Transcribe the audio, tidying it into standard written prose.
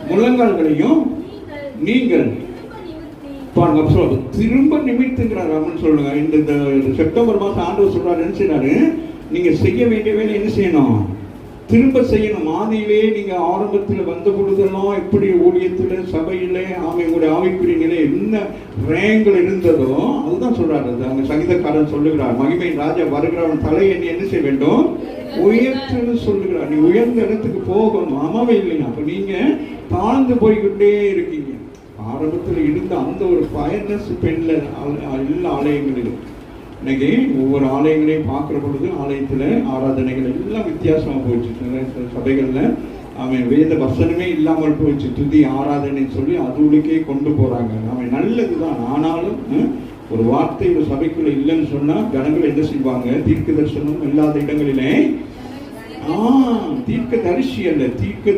முழங்கால்களையும் நீங்கள் பாருங்க, திரும்ப நிமித்துங்கிறார். அப்படின்னு சொல்லுங்க. இந்த செப்டம்பர் மாசம் ஆண்டவர் சொல்றாரு, என்ன செய்யறாரு, நீங்க செய்ய வேண்டிய வேலை என்ன செய்யணும், திரும்ப செய்யணும். ஆதியிலே நீங்க ஆரம்பத்தில் வந்த பொழுதெல்லாம் எப்படி ஊழியத்துல சபையிலே உங்களுடைய ஆவிக்குரிய நிலை என்ன ரேங்கள் இருந்ததோ அதுதான் சொல்றாரு. அங்க சங்கீதக்காரன் சொல்லுகிறார், மகிமையின் ராஜா வருகிறவன் தலையை என்ன செய்ய வேண்டும், உயர்த்துன்னு சொல்லுகிறார். நீ உயர்ந்த இடத்துக்கு போகணும். ஆமாவே இல்லையா? அப்ப நீங்க தாழ்ந்து போய்கிட்டே இருக்கீங்க. ஆரம்பத்தில் இருந்த அந்த ஒரு ஃபயர்னஸ் பெண்ல எல்லா ஆலயங்களிலும் இன்னைக்கு ஒவ்வொரு ஆலயங்களையும் பார்க்கிற பொழுது ஆலயத்துல ஆராதனைகள் எல்லாம் வித்தியாசமா போயிடுச்சு. சபைகள்ல வேத வசனமே இல்லாமல் போயிடுச்சு. துதி ஆராதனை சொல்லி அதுவுக்கே கொண்டு போறாங்க. நல்லதுதான். ஆனாலும் ஒரு வார்த்தை ஒரு சபைக்குள்ள இல்லைன்னு சொன்னா ஜனங்கள் என்ன செய்வாங்க, தீர்க்க தரிசனம் இல்லாத இடங்களிலே தீர்க்க தரிசி அல்ல, தீர்க்க